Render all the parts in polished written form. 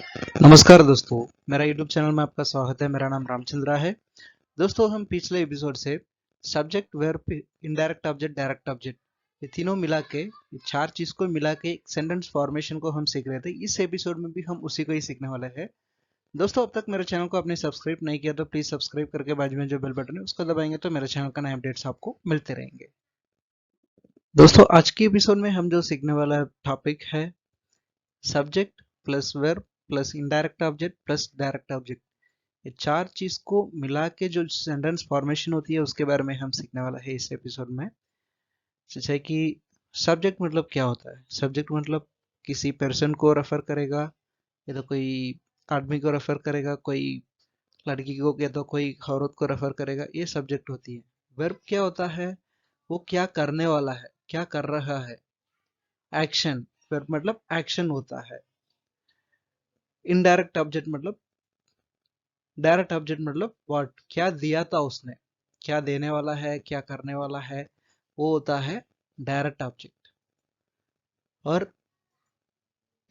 नमस्कार दोस्तों, मेरा YouTube चैनल में आपका स्वागत है। मेरा नाम रामचंद्रा है। दोस्तों, हम पिछले एपिसोड से subject, verb, indirect object, direct object, ये तीनों मिला के, ये चार चीज को मिला के एक सेंटेंस फॉर्मेशन को हम सीख रहे थे। इस एपिसोड में भी हम उसी को ही सीखने वाले हैं। दोस्तों, अब तक मेरे चैनल को आपने सब्सक्राइब नहीं किया तो प्लीज सब्सक्राइब करके बाजू में जो बेल बटन है उसको दबाएंगे तो मेरे चैनल का नए अपडेट्स आपको मिलते रहेंगे। दोस्तों, आज की एपिसोड में हम जो सीखने वाला टॉपिक है subject plus verb plus indirect object plus direct object. ये चार चीज को मिला के जो सेंटेंस फॉर्मेशन होती है उसके बारे में हम सीखने वाला है इस एपिसोड में। जैसे कि सब्जेक्ट मतलब क्या होता है। सब्जेक्ट मतलब किसी पर्सन को रेफर करेगा, या तो कोई आदमी को रेफर करेगा, कोई लड़की को, या तो कोई औरत को रेफर करेगा, ये सब्जेक्ट होती है। वर्ब क्या होता है, वो क्या करने वाला है, क्या कर रहा है, एक्शन। वर्ब मतलब एक्शन होता है। इनडायरेक्ट ऑब्जेक्ट मतलब, डायरेक्ट ऑब्जेक्ट मतलब व्हाट, क्या दिया था उसने, क्या देने वाला है, क्या करने वाला है, वो होता है डायरेक्ट ऑब्जेक्ट। और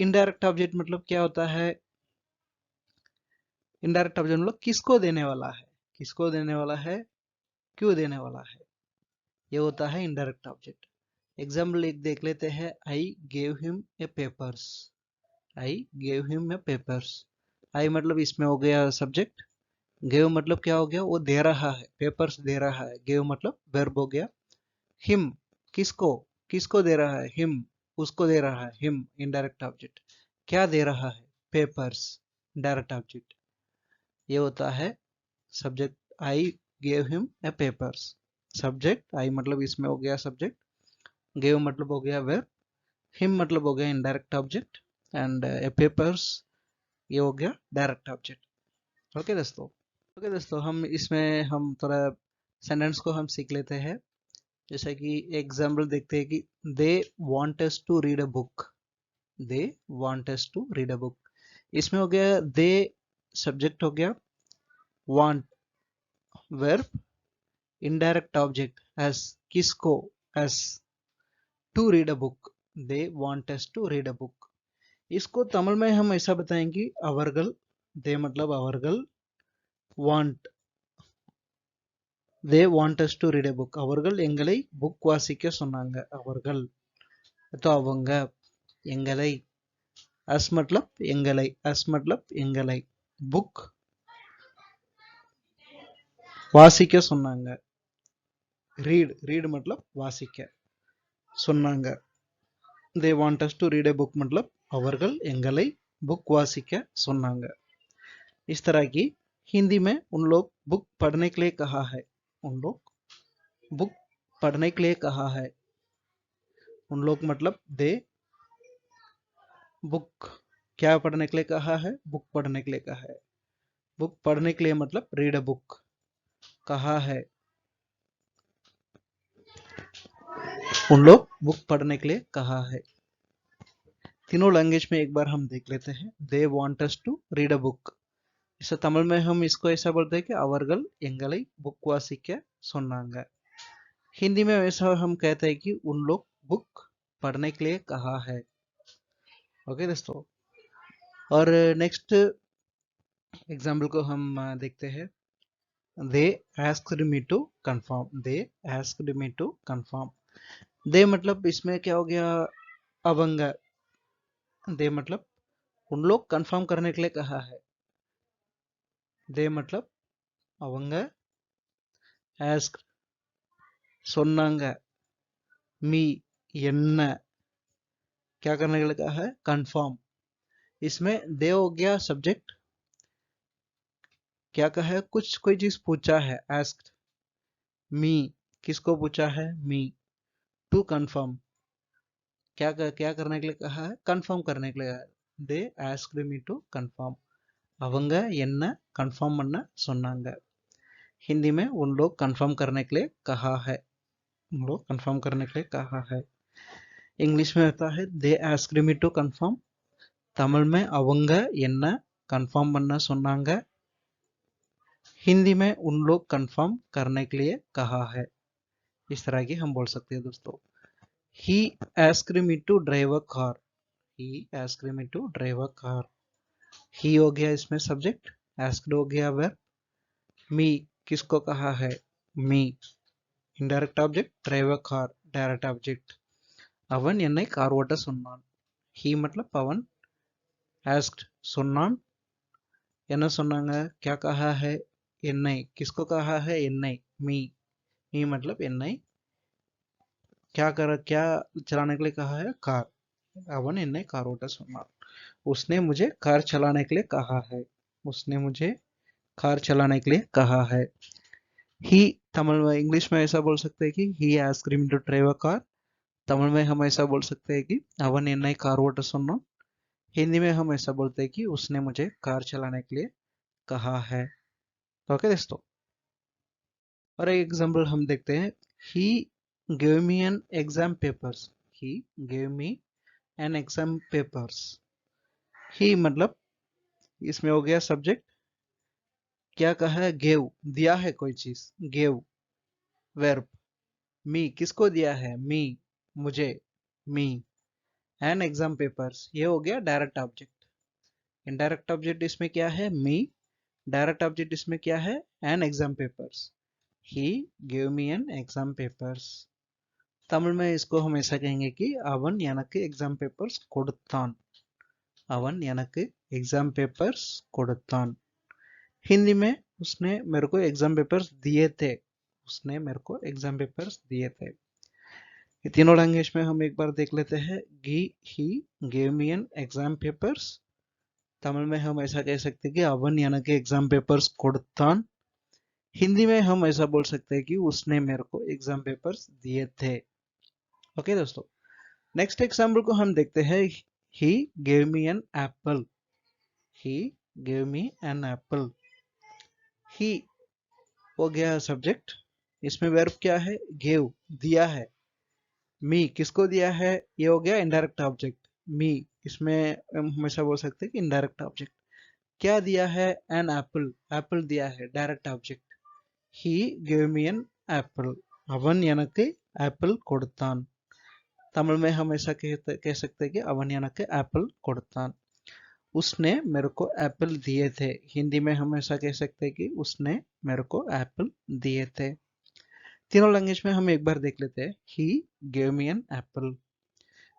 इनडायरेक्ट ऑब्जेक्ट मतलब क्या होता है, इनडायरेक्ट ऑब्जेक्ट मतलब किसको देने वाला है, किसको देने वाला है, क्यों देने वाला है, ये होता है इनडायरेक्ट ऑब्जेक्ट। एग्जाम्पल एक देख लेते हैं। I gave him a papers. I gave him a papers. I मतलब इसमें हो गया सब्जेक्ट। गेव मतलब क्या हो गया, वो दे रहा है, पेपर्स दे रहा है। गेव मतलब वर्ब हो गया। हिम किसको, किसको दे रहा है, हिम उसको दे रहा है, हिम इनडायरेक्ट ऑब्जेक्ट। क्या दे रहा है, पेपर्स डायरेक्ट ऑब्जेक्ट। ये होता है subject. I gave him a papers. Subject I मतलब इसमें हो गया सब्जेक्ट, गेव मतलब हो गया वर्ब, हिम मतलब हो गया indirect object, and A papers ये हो गया डायरेक्ट ऑब्जेक्ट। ओके दोस्तों। ओके दोस्तों, हम इसमें हम थोड़ा सेंटेंस को हम सीख लेते हैं। जैसे कि एग्जाम्पल देखते हैं कि they want us to read a book. They want us to read a book, इसमें हो गया दे सब्जेक्ट हो गया, want verb, indirect object us किसको, us to read a book. They want us to read a book. इसको तमिल में हम ऐसा बताएंगे अवरगल। दे मतलब अवरगल, want, they want us to read a book, அவர்கள் எங்களை புக் வாசிக்க சொன்னாங்க, அவர்கள் तो அவங்க, எங்களை, अस मतलब எங்களை, अस मतलब எங்களை, புக் வாசிக்க சொன்னாங்க, ரீட், ரீड मतलब வாசிக்க சொன்னாங்க। they want us to read a book मतलब அவர்கள் எங்களை बुक वासिக்க சொன்னாங்க। इस तरह की हिंदी में उन लोग बुक पढ़ने के लिए कहा है, उन लोग बुक पढ़ने के लिए कहा है। उन लोग मतलब दे, बुक क्या पढ़ने के लिए कहा है, बुक पढ़ने के लिए कहा है। बुक पढ़ने के लिए मतलब रीड अ बुक, कहा है, उन लोग बुक पढ़ने के लिए कहा है। तीनों लैंग्वेज में एक बार हम देख लेते हैं। They want us to read a book, इसे तमिल में हम इसको ऐसा बोलते हैं कि அவர்கள் எங்களை बुक वासिக்க சொன்னாங்க। हिंदी में वैसा हम कहते हैं कि उन लोग बुक पढ़ने के लिए कहा है। ओके दोस्तों। और नेक्स्ट एग्जाम्पल को हम देखते हैं। दे asked me to confirm। They asked me to confirm। दे मतलब इसमें क्या हो गया, अवंग। दे मतलब उन लोग कंफर्म करने के लिए कहा है। दे मतलब அவங்க ask சொன்னாங்க, मी என்ன क्या करने के लिए कहा है, कंफर्म। इसमें दे हो गया सब्जेक्ट, क्या कहा है, कुछ कोई चीज पूछा है, asked। मी किसको पूछा है, मी टू कंफर्म क्या करने के लिए कहा है, कंफर्म करने के लिए कहा है। दे asked me to confirm। அவங்க என்ன कंफर्म பண்ண சொன்னாங்க। हिंदी में उन लोग कंफर्म करने के लिए कहा है, उन लोग कंफर्म करने के लिए कहा है। इंग्लिश में होता है दे asked me to confirm। Tamil में அவங்க என்ன कंफर्म பண்ண சொன்னாங்க। हिंदी में उन लोग कंफर्म करने के लिए कहा है। इस तरह की हम बोल सकते हैं दोस्तों। He asked me to drive a car। He asked me to drive a car। ही हो गया इसमें सब्जेक्ट, आस्क्ड हो गया वर्ब, मी किसको कहा है, मी indirect object, drive a car direct object. அவன் என்னை கார் ஓட்ட சொன்னான். he मतलब पवन, asked சொன்னான், என்ன சொன்னாங்க, क्या कहा है, என்னை किसको कहा है, என்னை me, me मतलब என்னை, क्या चलाने के लिए कहा है, कार, அவன் என்னை கார் ஓட்ட சொன்னான். उसने मुझे कार चलाने के लिए कहा है, उसने मुझे कार चलाने के लिए कहा है. ही तमिल में, इंग्लिश में ऐसा बोल सकते हैं कि he asked him to drive a car. Tamil में हम ऐसा बोल सकते हैं कि अवन एन्नाई कार ओट सुन्ना. हिंदी में हम ऐसा बोलते हैं कि उसने मुझे कार चलाने के लिए कहा है. ओके दोस्तों, और एक एग्जांपल हम देखते हैं. ही gave me an exam papers. he gave me an exam papers. ही मतलब इसमें हो गया सब्जेक्ट, क्या कहा है, गेव दिया है कोई चीज, गेव वर्ब, मी किसको दिया है, मी मुझे, मी एन एग्जाम पेपर्स ये हो गया डायरेक्ट ऑब्जेक्ट. इनडायरेक्ट ऑब्जेक्ट इसमें क्या है, मी, डायरेक्ट ऑब्जेक्ट इसमें क्या है, an exam papers. He give me an exam papers. Tamil में इसको हम ऐसा कहेंगे कि அவன் எனக்கு एग्जाम पेपर्स கொடுத்தான். அவன் எனக்கு एग्जाम पेपर्स கொடுத்தான். हिंदी में उसने मेरे को एग्जाम पेपर्स दिए थे, उसने मेरे को एग्जाम पेपर्स दिए थे. ये तीनों लैंग्वेज में हम एक बार देख लेते हैं. He gave me an exam papers. Tamil में हम ऐसा कह सकते हैं कि அவன் எனக்கு एग्जाम पेपर्स கொடுத்தான். हिंदी में हम ऐसा बोल सकते हैं कि उसने मेरे को एग्जाम पेपर्स दिए थे. ओके दोस्तों, नेक्स्ट एग्जाम्पल को हम देखते हैं. He gave me an apple. He gave me an apple. He हो गया सब्जेक्ट, इसमें वर्ब क्या है, गेव दिया है. मी किसको दिया है, ये हो गया इनडायरेक्ट ऑब्जेक्ट. मी इसमें हम ऐसा बोल सकते हैं कि इनडायरेक्ट ऑब्जेक्ट. क्या दिया है, एन एप्पल, एप्पल दिया है, direct object. he gave me an apple. அவன் எனக்கு ஆப்பிள் கொடுத்தான். தமிழ் में हम ऐसा कह सकते हैं कि அவன் எனக்கு एप्पल கொடுத்தான். उसने मेरे को एप्पल दिए थे. हिंदी में हम ऐसा कह सकते हैं कि उसने मेरे को एप्पल दिए थे. तीनों लैंग्वेज में हम एक बार देख लेते हैं. he gave me an apple.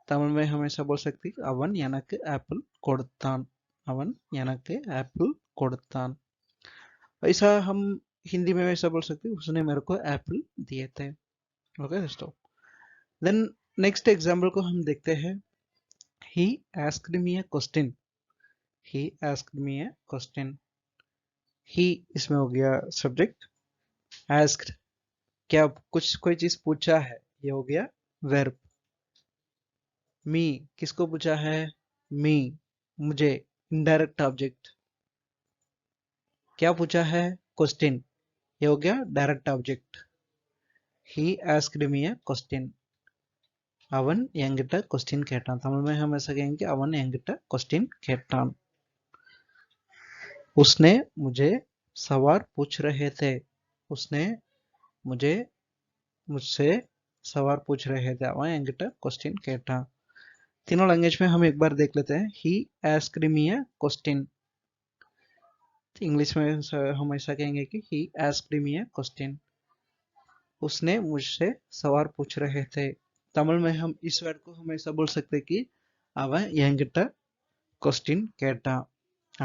Tamil में हम ऐसा बोल सकते हैं कि அவன் எனக்கு एप्पल கொடுத்தான். அவன் எனக்கு एप्पल கொடுத்தான். ऐसा हम हिंदी में ऐसा बोल सकते हैं, उसने मेरे को एप्पल दिए थे. ओके दोस्तों, देन नेक्स्ट एग्जांपल को हम देखते हैं. He asked me a question. He asked me a question. He इसमें हो गया सब्जेक्ट, आस्क्ड क्या कुछ कोई चीज पूछा है, ये हो गया वर्ब. मी किसको पूछा है, मी मुझे, इनडायरेक्ट ऑब्जेक्ट. क्या पूछा है, क्वेश्चन, ये हो गया direct object. he asked me a question. அவன் என்கிட்ட क्वेश्चन கேட்டான். தமிழ் में हम ऐसा कहेंगे அவன் என்கிட்ட क्वेश्चन கேட்டான். उसने मुझे सवाल पूछ रहे थे. उसने मुझे मुझसे सवाल पूछ रहे थे. அவன் என்கிட்ட क्वेश्चन கேட்டான். तीनों लैंग्वेज में हम एक बार देख लेते हैं. he asked me a question. English में हम ऐसा कहेंगे कि he asked me a question. उसने मुझसे सवाल पूछ रहे थे. तमिल में हम इस वर्ड को हम ऐसा बोल सकते हैं कि அவன் என்கிட்ட क्वेश्चन கேட்டான்.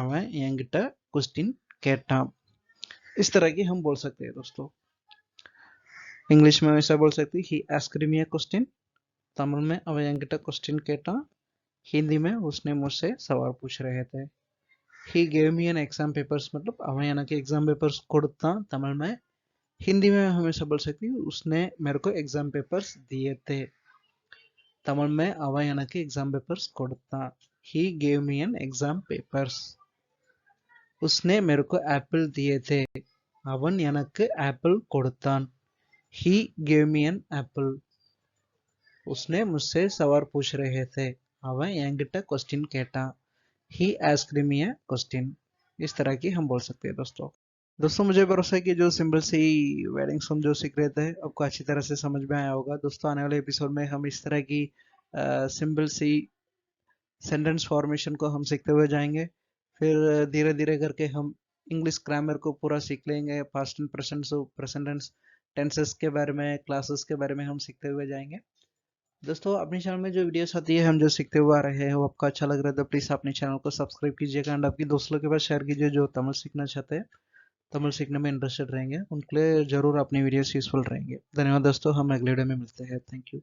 அவன் என்கிட்ட क्वेश्चन கேட்டான். इस तरह की हम बोल सकते हैं दोस्तों. इंग्लिश में ऐसा बोल सकते हैं, he asked me a question. Tamil में அவன் என்கிட்ட क्वेश्चन கேட்டான். हिंदी में उसने मुझसे सवाल पूछ रहे थे. he gave me an exam papers मतलब அவன் எனக்கு एग्जाम पेपर्स கொடுத்தான். तमिल में, हिंदी में हम ऐसा बोल सकते हैं, उसने मेरे को एग्जाम पेपर्स दिए थे. तमिल में அவன் எனக்கு एग्जाम पेपर्स கொடுத்தான். he gave me an exam papers. उसने मेरे को एप्पल दिए थे. அவன் எனக்கு एप्पल கொடுத்தான். he gave me an apple. उसने मुझसे सवाल पूछ रहे थे. அவன் என்கிட்ட क्वेश्चन கேட்டான். he asked me a question. इस तरह की हम बोल सकते हैं दोस्तों. दोस्तों मुझे भरोसा है कि जो सिंपल सी वेडिंग्स हम जो सीख रहे थे आपको अच्छी तरह से समझ में आया होगा. दोस्तों आने वाले एपिसोड में हम इस तरह की सिंपल सी सेंटेंस फॉर्मेशन को हम सीखते हुए जाएंगे. फिर धीरे धीरे करके हम इंग्लिश ग्रामर को पूरा सीख लेंगे। पास्ट एंड प्रेजेंट टेंसेस के बारे में, क्लासेस के बारे में हम सीखते हुए जाएंगे। दोस्तों अपने चैनल में जो वीडियोस आती है हम जो सीखते हुए आ रहे हैं वो आपको अच्छा लग रहा है तो प्लीज़ अपने चैनल को सब्सक्राइब कीजिएगा एंड आपकी दोस्तों के पास शेयर कीजिए जो तमिल सीखना चाहते हैं, तमिल सीखने में इंटरेस्टेड रहेंगे, उनके लिए जरूर अपनी वीडियोस यूजफुल रहेंगे। धन्यवाद दोस्तों, हम अगले वीडियो में मिलते हैं। Thank you.